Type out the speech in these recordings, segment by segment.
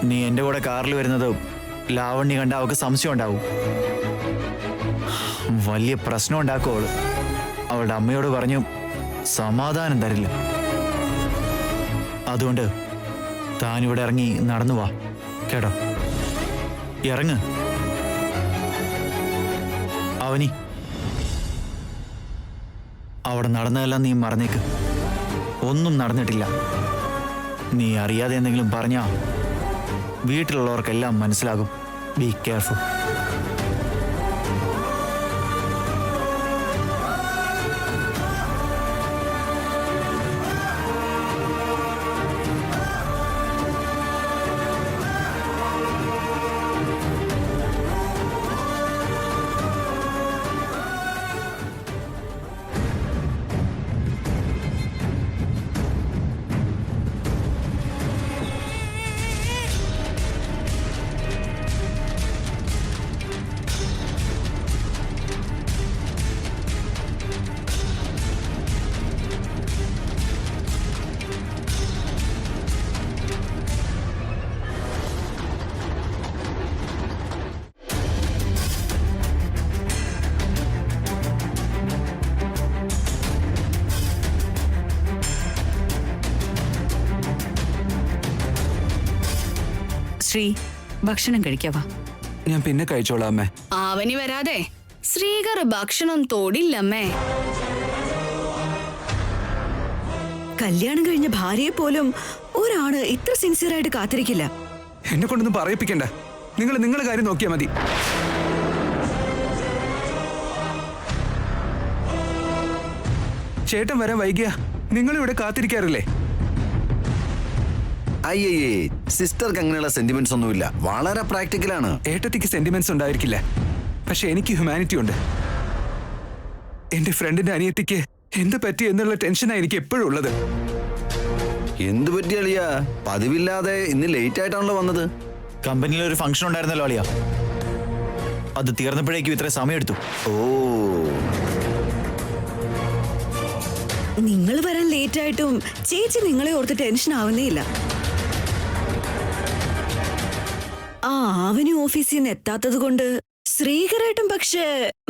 നീ എൻ്റെ കൂടെ കാറിൽ വരുന്നത് ലാവണ്യ കണ്ട അവൾക്ക് സംശയം ഉണ്ടാവും. വലിയ പ്രശ്നം ഉണ്ടാക്കും അവള്. അവളുടെ അമ്മയോട് പറഞ്ഞു സമാധാനം തരില്ല. അതുകൊണ്ട് താനിവിടെ ഇറങ്ങി നടന്നു വാ കേട്ടോ. ഇറങ്ങ് അവനി. അവിടെ നടന്നതെല്ലാം നീ മറന്നേക്ക്. ഒന്നും നടന്നിട്ടില്ല. നീ അറിയാതെ എന്തെങ്കിലും പറഞ്ഞാ വീട്ടിലുള്ളവർക്കെല്ലാം മനസ്സിലാകും. Be careful. ശ്രീ, ഭക്ഷണം കഴിക്കാവാ. ഞാൻ പിന്നെ കഴിച്ചോളാം അമ്മേ. ആവനി വരാതെ ശ്രീകർ ഭക്ഷണം തൊടില്ലമ്മേ. കല്യാണം കഴിഞ്ഞ ഭാര്യയെ പോലും ഒരാണ് ഇത്ര സിൻസിയർ ആയിട്ട് കാത്തിരിക്കില്ല. എന്നെ കൊണ്ടൊന്നും പറയിപ്പിക്കണ്ട. നിങ്ങൾ നിങ്ങളുടെ കാര്യം നോക്കിയാൽ മതി. ചേട്ടൻ വരാൻ വൈകിയ നിങ്ങൾ ഇവിടെ കാത്തിരിക്കാറില്ലേ? അയ്യേ, സിസ്റ്റർക്ക് അങ്ങനെയുള്ള സെന്റിമെന്റ്സ് ഒന്നുമില്ല. വളരെ പ്രാക്ടിക്കലാണ്. ഏട്ടത്തിക്ക് സെന്റിമെന്റ്സ് ഉണ്ടായിരിക്കില്ല, പക്ഷെ എനിക്ക് ഹ്യൂമാനിറ്റി ഉണ്ട്. എന്റെ ഫ്രണ്ടിന്റെ അനിയത്തിക്ക് എന്ത് പറ്റി എന്നുള്ള ടെൻഷനാണ് എനിക്ക് എപ്പോഴും ഉള്ളത്. എന്ത് പറ്റി അളിയാ? പതിവില്ലാതെ ഇന്ന് ലേറ്റ് ആയിട്ടാണല്ലോ വന്നത്. കമ്പനിയിൽ ഒരു ഫംഗ്ഷൻ ഉണ്ടായിരുന്നല്ലോ അളിയ. അത് തീർന്നപ്പോഴേക്കും ഇത്ര സമയമെടുത്തു. ഓ, നിങ്ങൾ വരാൻ ലേറ്റ് ആയിട്ടും ചേച്ചി നിങ്ങളെ ഓർത്ത് ടെൻഷൻ ആവുന്നേ ഇല്ല. ആ ആവനി ഓഫീസിൽ നിന്ന് എത്താത്തത് കൊണ്ട് ശ്രീകരേട്ടും പക്ഷേ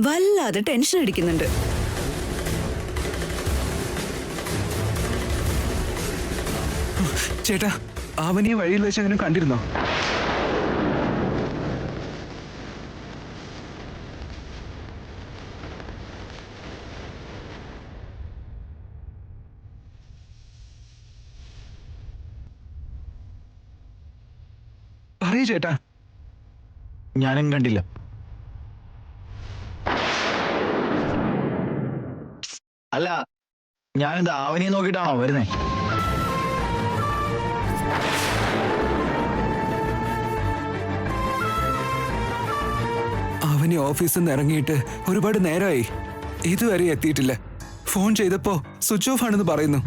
വല്ലാതെ ടെൻഷൻ അടിക്കുന്നുണ്ട്. ചേട്ടാ, ആവനിയെ വഴിയിൽ വെച്ച് അങ്ങനെ കണ്ടിരുന്നോ? പറയൂ ചേട്ടാ. ഞാനും കണ്ടില്ല. അല്ല, ഞാനിത് ആവനിയെ നോക്കിയിട്ടാണോ വരുന്നേ? അവനി ഓഫീസിൽ നിന്ന് ഇറങ്ങിയിട്ട് ഒരുപാട് നേരമായി. ഇതുവരെ എത്തിയിട്ടില്ല. ഫോൺ ചെയ്തപ്പോ സ്വിച്ച് ഓഫ് ആണെന്ന് പറയുന്നു.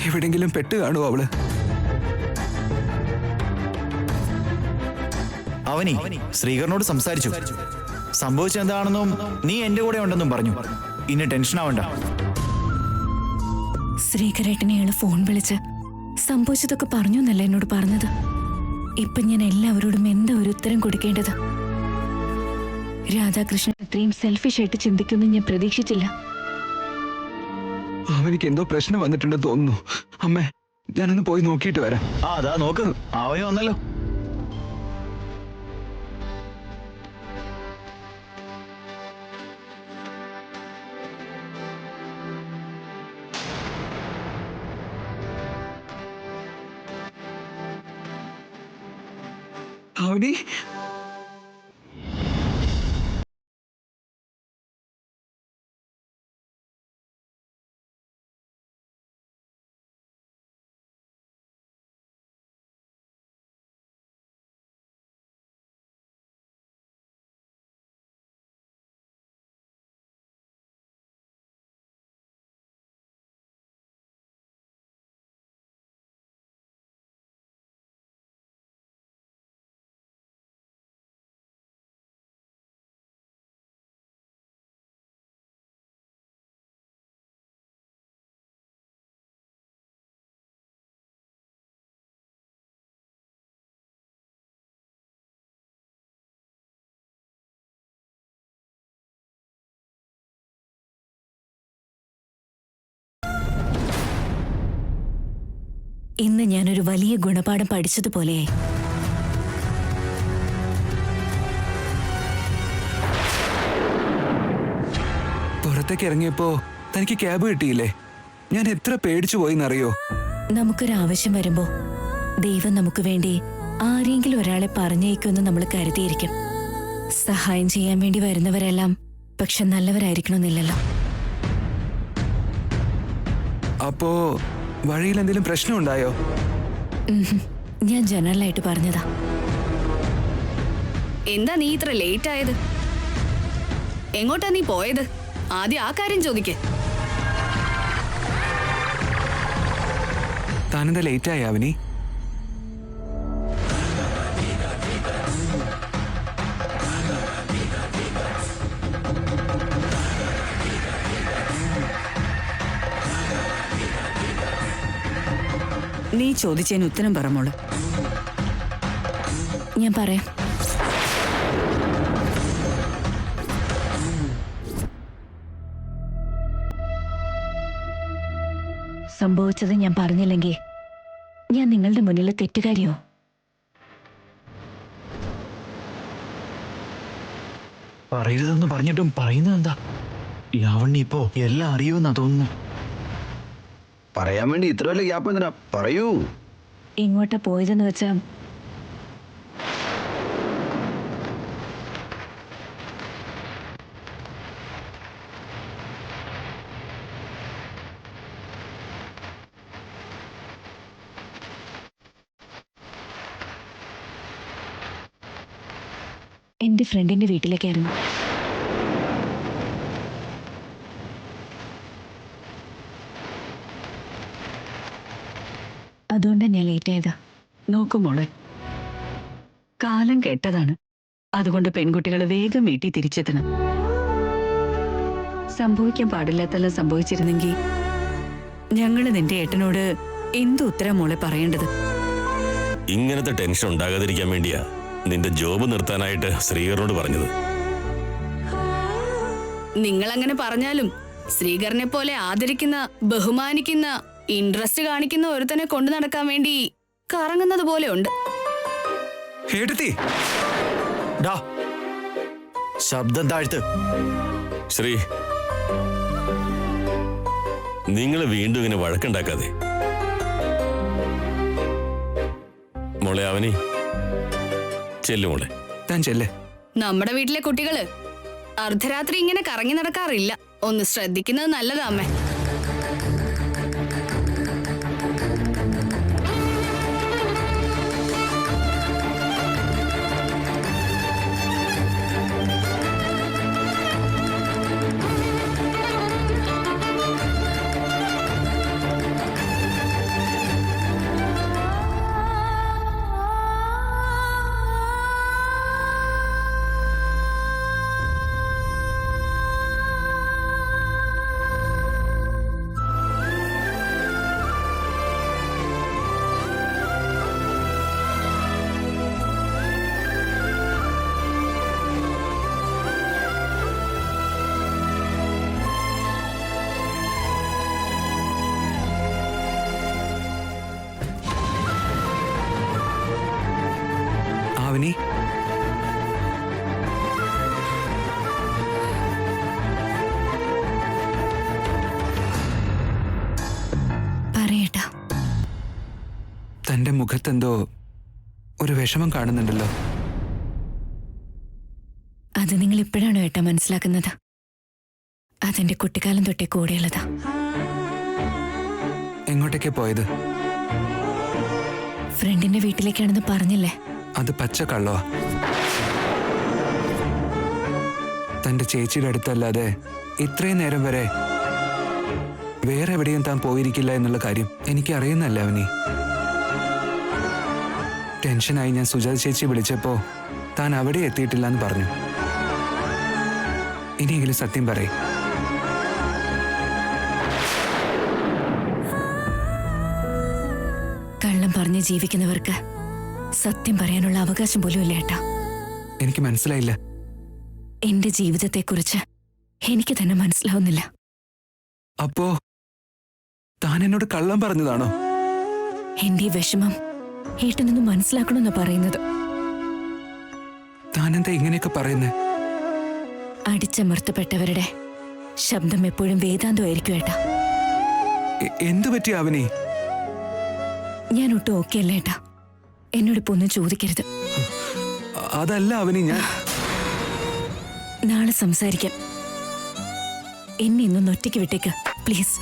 എവിടെങ്കിലും പെട്ട് കാണുമോ അവള്? അവനി ശ്രീകറിനോട് സംസാരിച്ചു. സംഭവിച്ചെന്താണെന്നും നീ എന്റെ കൂടെ ഉണ്ടെന്നും പറഞ്ഞു. ഇനി ടെൻഷൻ ആവണ്ട. ശ്രീകരേട്ടനെ അയാള് ഫോൺ വിളിച്ച് സംഭവിച്ചതൊക്കെ പറഞ്ഞു എന്നല്ല എന്നോട് പറഞ്ഞത്. ഇപ്പൊ ഞാൻ എല്ലാവരോടും എന്താ ഒരു ഉത്തരം കൊടുക്കേണ്ടത്? രാധാകൃഷ്ണൻ അത്രയും സെൽഫിഷ് ആയിട്ട് ചിന്തിക്കുമെന്ന് ഞാൻ പ്രതീക്ഷിച്ചില്ല. അവനിക്ക് എന്തോ പ്രശ്നം വന്നിട്ടുണ്ടെന്ന് തോന്നുന്നു. അമ്മേ, ഞാനൊന്ന് പോയി നോക്കിയിട്ട് വരാം. അതാ നോക്ക്, അവനി വന്നല്ലോ. അവനി ഇന്ന് ഞാനൊരു വലിയ ഗുണപാഠം പഠിച്ചതുപോലെയായി. പുറത്തേക്ക് ഇറങ്ങിയപ്പോ തനിക്ക് ക്യാബ് കിട്ടിയില്ലേ? ഞാൻ എത്ര പേടിച്ചു പോയിന്നറിയോ? നമുക്കൊരാവശ്യം വരുമ്പോ ദൈവം നമുക്ക് വേണ്ടി ആരെങ്കിലും ഒരാളെ പറഞ്ഞേക്കുമെന്ന് നമ്മൾ കരുതിയിരിക്കും. സഹായം ചെയ്യാൻ വേണ്ടി വരുന്നവരെല്ലാം പക്ഷെ നല്ലവരായിരിക്കണമെന്നില്ലല്ലോ. അപ്പോ വഴിയിൽ എന്തെങ്കിലും പ്രശ്നം ഉണ്ടായോ? ഞാൻ ജനറലായിട്ട് പറഞ്ഞതാ. എന്താ നീ ഇത്ര ലേറ്റ് ആയത്? എങ്ങോട്ടാ നീ പോയത്? ആദ്യം ആ കാര്യം ചോദിക്കേ. താനെന്താ ലേറ്റായി അവനി? നീ ചോദിച്ചതിന് ഉത്തരം പറ മോള്. ഞാൻ പറയാം. സംഭവിച്ചത് ഞാൻ പറഞ്ഞില്ലെങ്കിൽ ഞാൻ നിങ്ങളുടെ മുന്നിൽ തെറ്റുകാരിയോ? പറയരുതെന്ന് പറഞ്ഞിട്ടും പറയുന്നത് എന്താ? ലാവണ്യ ഇപ്പോ എല്ലാം അറിയുമെന്നാ തോന്നുന്നു. പറയാൻ വേണ്ടി ഇത്ര വലിയ ഗ്യാപ്പ് എന്തിനാ? പറയൂ. എങ്ങോട്ടാ പോയതെന്ന് വെച്ചാ എന്റെ ഫ്രണ്ടിന്റെ വീട്ടിലേക്കായിരുന്നു. അതുകൊണ്ടാണ് ഞാൻ ലേറ്റ് ആയത്. നോക്കുമോളെ, കാലം കെട്ടതാണ്. അതുകൊണ്ട് പെൺകുട്ടികൾ വേഗം വീട്ടിൽ തിരിച്ചെത്തണം. സംഭവിക്കാൻ പാടില്ലാത്തെല്ലാം സംഭവിച്ചിരുന്നെങ്കിൽ ഞങ്ങള് നിന്റെ ഏട്ടനോട് എന്ത് ഉത്തരം മോളെ പറയേണ്ടത്? ഇങ്ങനത്തെ ടെൻഷൻ ഉണ്ടാകാതിരിക്കാൻ വേണ്ടിയാ നിന്റെ ജോബ് നിർത്താനായിട്ട് ശ്രീകരനോട് പറഞ്ഞത്. നിങ്ങൾ അങ്ങനെ പറഞ്ഞാലും ശ്രീകരനെ പോലെ ആദരിക്കുന്ന, ബഹുമാനിക്കുന്ന, ഇൻട്രസ്റ്റ് കാണിക്കുന്ന ഒരുത്തനെ കൊണ്ടു നടക്കാൻ വേണ്ടി കറങ്ങുന്നത് പോലെ ഉണ്ട്. ശബ്ദം താഴ്ത്ത്. ശ്രീ, നിങ്ങൾ വീണ്ടും ഇങ്ങനെ വഴക്കുണ്ടാക്കാതെ. മോളെ അവനി, ചെല്ലു മോളെ. താൻ ചെല്ലേ. നമ്മുടെ വീട്ടിലെ കുട്ടികള് അർദ്ധരാത്രി ഇങ്ങനെ കറങ്ങി നടക്കാറില്ല. ഒന്ന് ശ്രദ്ധിക്കുന്നത് നല്ലതാ അമ്മേ. അവനി, പറയട്ടാ. തന്റെ മുഖത്തെന്തോ ഒരു വിഷമം കാണുന്നുണ്ടല്ലോ. അത് നിങ്ങൾ ഇപ്പോഴാണോ ഏട്ടാ മനസ്സിലാക്കുന്നത്? അതെന്റെ കുട്ടിക്കാലം തൊട്ടേ കൂടെയുള്ളതാ. എങ്ങോട്ടേക്കാ പോയത്? ഫ്രണ്ടിന്റെ വീട്ടിലേക്കാണെന്ന് പറഞ്ഞില്ലേ? അത് പച്ച കള്ളോ? തന്റെ ചേച്ചിയുടെ അടുത്തല്ലാതെ ഇത്രയും നേരം വരെ വേറെ എവിടെയും താൻ പോയിരിക്കില്ല എന്നുള്ള കാര്യം എനിക്ക് അറിയുന്നല്ല അവനി. ടെൻഷനായി ഞാൻ സുജാത ചേച്ചി വിളിച്ചപ്പോ താൻ അവിടെ എത്തിയിട്ടില്ല എന്ന് പറഞ്ഞു. ഇനിയെങ്കിലും സത്യം പറയും. കള്ളം പറഞ്ഞ് ജീവിക്കുന്നവർക്ക് സത്യം പറയാനുള്ള അവകാശം പോലും ഇല്ല ഏട്ടാ. എനിക്ക് മനസ്സിലായില്ല. എന്റെ ജീവിതത്തെക്കുറിച്ച് എനിക്ക് തന്നെ മനസ്സിലാവുന്നില്ല. അപ്പോ താൻ എന്നോട് കള്ളം പറഞ്ഞതാണോ? എന്റെ ഈ വിഷമം ഏട്ടനൊന്ന് മനസ്സിലാക്കണമെന്നാ പറയുന്നത്. താനെന്താ ഇങ്ങനെയൊക്കെ പറയുന്നേ? അടിച്ചമർത്തപ്പെട്ടവരുടെ ശബ്ദം എപ്പോഴും വേദാന്തമായിരിക്കും ഏട്ടാ. എന്തു പറ്റി അവനി? ഞാൻ ഒട്ടും ഓക്കെ അല്ല ഏട്ടാ. എന്നോടിപ്പോ ഒന്നും ചോദിക്കരുത്. അതല്ല അവനി, ഞാൻ നാളെ സംസാരിക്കാം. എന്നെ ഇന്നൊന്ന് ഒറ്റയ്ക്ക് വിട്ടേക്ക് പ്ലീസ്.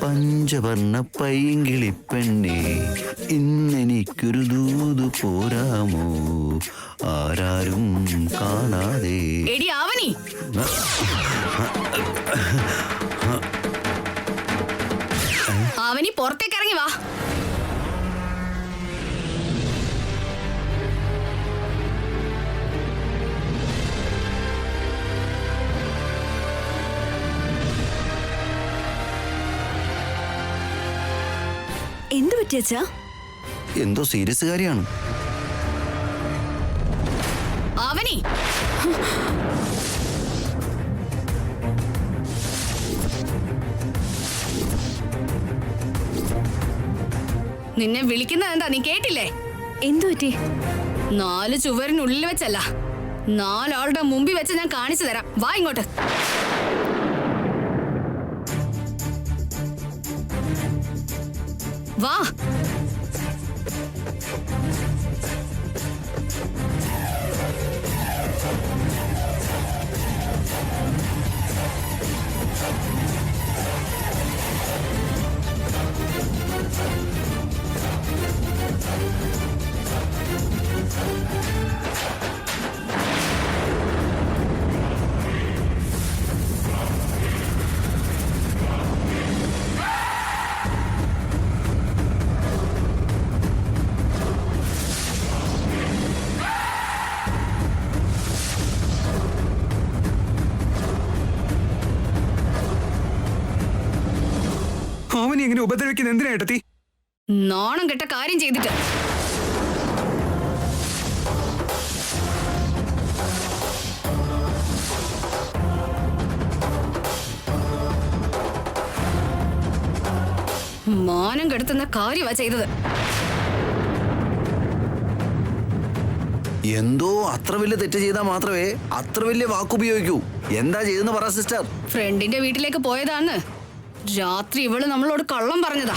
പഞ്ചവർണ്ണ പൈങ്കിളി പെണ്ണേ, ഇന്നെനിക്കൊരു ദൂതു പോരാമോ, ആരാരും കാണാതെ. എടി ആവനി, ആവനി പുറത്തേക്ക് ഇറങ്ങി വാ. എന്തു പറ്റിയച്ചാ? എന്തോ സീരിയസ് കാര്യമാണ്. ആവനി, നിന്നെ വിളിക്കുന്നത് എന്താ നീ കേട്ടില്ലേ? എന്തു പറ്റി? 4 ചുവരിനുള്ളിൽ വെച്ചല്ല, 4 ആളുടെ മുമ്പിൽ വെച്ച് ഞാൻ കാണിച്ചു തരാം. വാ ഇങ്ങോട്ട്. വാ. അവനി എങ്ങനെ ഉപദ്രവിക്കുന്ന എന്തിനാ ഏട്ടത്തി? നാണം കെട്ട കാര്യം ചെയ്തിട്ട്. മാനം കെടുത്തുന്ന കാര്യമാ ചെയ്തത്. എന്തോ അത്ര വലിയ തെറ്റ് ചെയ്താൽ മാത്രമേ അത്ര വലിയ വാക്കുപയോഗിക്കൂ. എന്താ ചെയ്തെന്ന് പറ സിസ്റ്റർ. ഫ്രണ്ടിന്റെ വീട്ടിലേക്ക് പോയതാന്ന് രാത്രി ഇവള് നമ്മളോട് കള്ളം പറഞ്ഞതാ.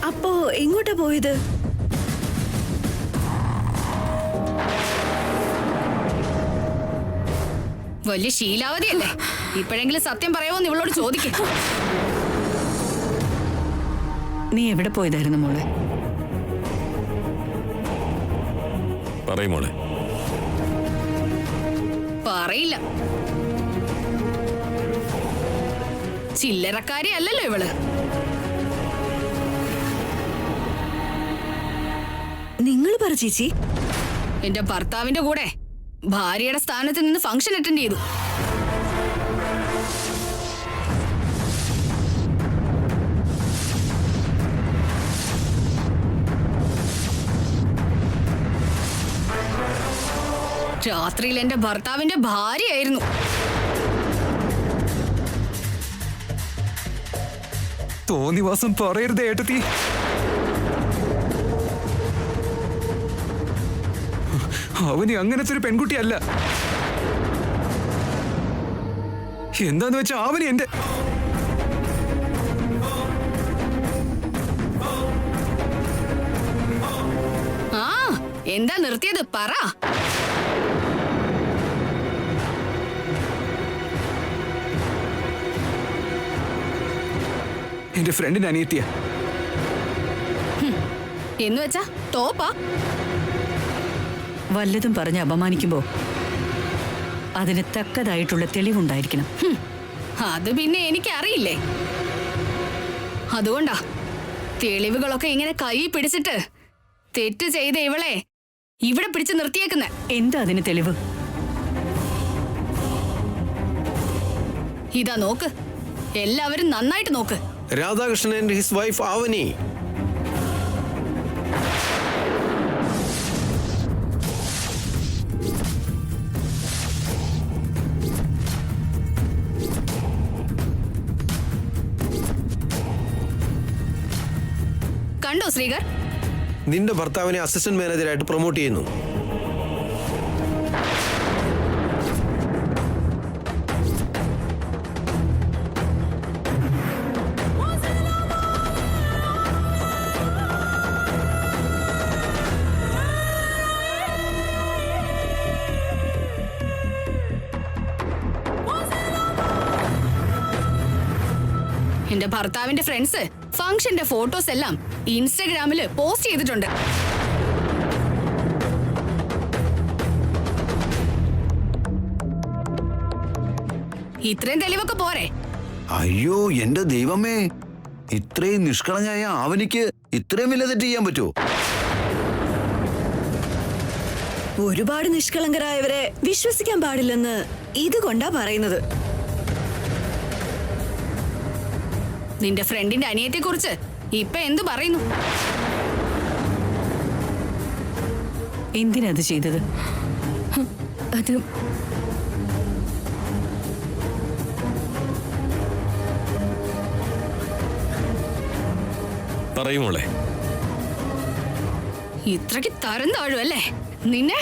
അപ്പോ എങ്ങോട്ടാ പോയത്? വലിയ ശീലാവതിയല്ലേ? ഇപ്പോഴെങ്കിലും സത്യം പറയാമോന്ന് ഇവളോട് ചോദിക്കേ. നീ എവിടെ പോയതായിരുന്നു മോളെ? പറയുമോളെ. പറയില്ല. ചില്ലറക്കാരി അല്ലല്ലോ ഇവള്. നിങ്ങൾ പറ ചേച്ചി. എന്റെ ഭർത്താവിന്റെ കൂടെ ഭാര്യയുടെ സ്ഥാനത്ത് നിന്ന് ഫംഗ്ഷൻ അറ്റൻഡ് ചെയ്തു. രാത്രിയിൽ എന്റെ ഭർത്താവിന്റെ ഭാര്യയായിരുന്നു. തോന്നിവാസം പറയരുത് ഏട്ടത്തി. അവനി അങ്ങനത്തെ ഒരു പെൺകുട്ടിയല്ല. എന്താന്ന് വെച്ചാ അവന് എന്റെ ആ എന്താ നിർത്തിയത് പറ. എന്റെ ഫ്രണ്ടിന് അനിയത്തിയ. എന്ന് വെച്ചാ ടോപ്പാ? വല്ലതും പറഞ്ഞ് അപമാനിക്കുമ്പോ അതിന് തക്കതായിട്ടുള്ള തെളിവുണ്ടായിരിക്കണം. അത് പിന്നെ എനിക്കറിയില്ലേ. അതുകൊണ്ടാ തെളിവുകളൊക്കെ ഇങ്ങനെ കൈ പിടിച്ചിട്ട് തെറ്റ് ചെയ്ത ഇവളെ ഇവിടെ പിടിച്ച് നിർത്തിയേക്കുന്നെ. എന്താ അതിന് തെളിവ്? ഇതാ നോക്ക്, എല്ലാവരും നന്നായിട്ട് നോക്ക്. Radhakrishnan and his wife Avani. കണ്ടോ ശ്രീകർ? നിന്റെ ഭർത്താവിനെ അസിസ്റ്റന്റ് മാനേജറായിട്ട് പ്രൊമോട്ട് ചെയ്യുന്നു. എന്റെ ഭർത്താവിന്റെ ഫ്രണ്ട്സ് ഫംഗ്ഷന്റെ ഫോട്ടോസ് എല്ലാം ഇൻസ്റ്റഗ്രാമില് പോസ്റ്റ് ചെയ്തിട്ടുണ്ട്. ഇത്രയും തെളിവൊക്കെ പോരെ? അയ്യോ എന്റെ ദൈവമേ, ഇത്രയും നിഷ്കളഞ്ഞായ അവനിക്ക് ഇത്രയും വലിയ തെറ്റ് ചെയ്യാൻ പറ്റുമോ? ഒരുപാട് നിഷ്കളങ്കരായവരെ വിശ്വസിക്കാൻ പാടില്ലെന്ന് ഇതുകൊണ്ടാ പറയുന്നത്. നിന്റെ ഫ്രണ്ടിന്റെ അനിയത്തെ കുറിച്ച് ഇപ്പൊ എന്തു പറയുന്നു? എന്തിനത് ചെയ്തത്? അത് പറയുമോളെ. ഇത്രയ്ക്ക് തരം താഴുമല്ലേ നിന്നെ?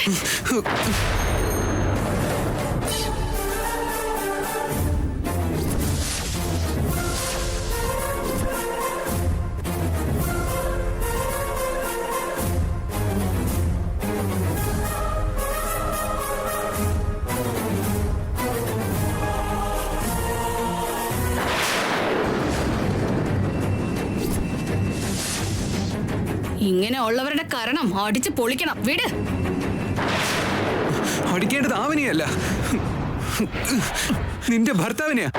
ഇങ്ങനെ ഉള്ളവരുടെ കാരണം അടിച്ച് പൊളിക്കണം. വിട്. അടിക്കേണ്ടത് ആവനെയല്ല, നിന്റെ ഭർത്താവിനെയാ.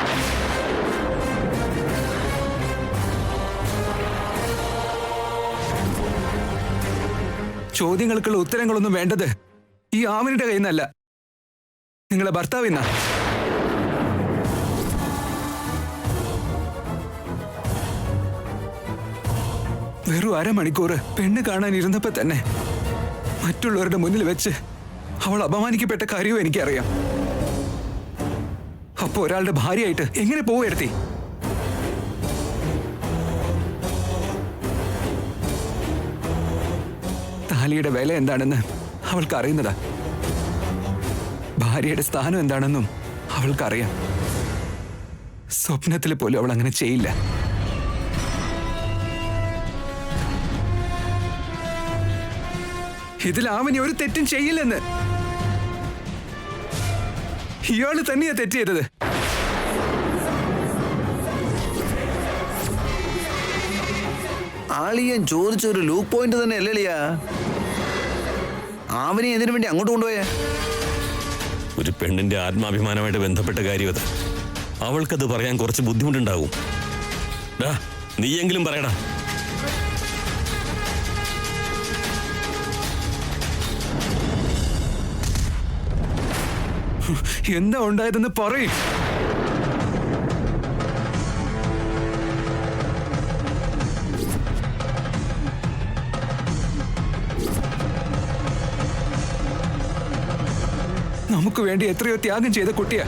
ചോദ്യങ്ങൾക്കുള്ള ഉത്തരങ്ങളൊന്നും വേണ്ടത് ഈ ആവനിയുടെ കയ്യിൽ നിന്നല്ല, നിങ്ങളെ ഭർത്താവിന്നാ. വെറും അരമണിക്കൂർ പെണ്ണ് കാണാൻ ഇരുന്നപ്പോ തന്നെ മറ്റുള്ളവരുടെ മുന്നിൽ വെച്ച് അവൾ അപമാനിക്കപ്പെട്ട കാര്യവും എനിക്കറിയാം. അപ്പൊ ഒരാളുടെ ഭാര്യയായിട്ട് എങ്ങനെ പോവുകയെടുത്തി? താലിയുടെ വില എന്താണെന്ന് അവൾക്ക് അറിയുന്നതാ. ഭാര്യയുടെ സ്ഥാനം എന്താണെന്നും അവൾക്കറിയാം. സ്വപ്നത്തിൽ പോലും അവൾ അങ്ങനെ ചെയ്യില്ല. ഇതിൽ ആവനി ഒരു തെറ്റും ചെയ്യില്ലെന്ന്. ഇയാള് തന്നെയാ തെറ്റ് ചെയ്തത്. ആളിയൻ ചോദിച്ച ഒരു ലൂക്ക് പോയിന്റ് തന്നെ അല്ലേളിയാ. ആവനെ എന്തിനു വേണ്ടി അങ്ങോട്ട് കൊണ്ടുപോയേ? ഒരു പെണ്ണിന്റെ ആത്മാഭിമാനമായിട്ട് ബന്ധപ്പെട്ട കാര്യം അത്. അവൾക്കത് പറയാൻ കുറച്ച് ബുദ്ധിമുട്ടുണ്ടാവും. നീയെങ്കിലും പറയടാ. എന്താ ഉണ്ടായതെന്ന് പറയും. നമുക്ക് വേണ്ടി എത്രയോ ത്യാഗം ചെയ്ത കുട്ടിയാ.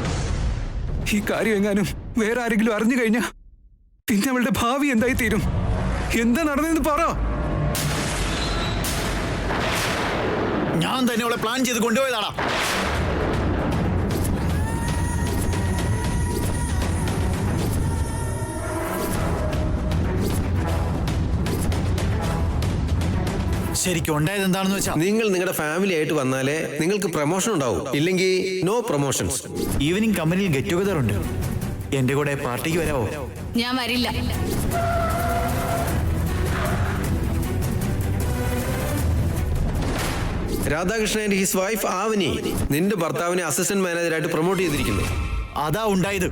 ഈ കാര്യം എങ്ങാനും വേറെ ആരെങ്കിലും അറിഞ്ഞു കഴിഞ്ഞാ പിന്നെ അവളുടെ ഭാവി എന്തായി തീരും? എന്താ നടന്നെന്ന് പറ. ഞാൻ തന്നെ അവളെ പ്ലാൻ ചെയ്ത് കൊണ്ടുപോയതാടാ. ശരിക്കും ഉണ്ടായത് എന്താണെന്ന് വെച്ചാ നിങ്ങൾ നിങ്ങളുടെ ഫാമിലി ആയിട്ട് വന്നാലേ നിങ്ങൾക്ക് പ്രൊമോഷൻ ഉണ്ടാവും, ഇല്ലെങ്കിൽ നോ പ്രൊമോഷൻസ്. ഈവനിങ് കമ്പനിയിൽ ഗെറ്റ് ടുഗദർ ഉണ്ട്. എന്റെ കൂടെ പാർട്ടിക്ക് വരാവോ? ഞാൻ വരില്ല. രാധാകൃഷ്ണൻ ആൻഡ് ഹിസ് വൈഫ് ആവനി നിന്റെ ഭർത്താവിനെ അസിസ്റ്റന്റ് മാനേജറായിട്ട് പ്രൊമോട്ട് ചെയ്തിരിക്കുന്നു. അതാ ഉണ്ടായത്.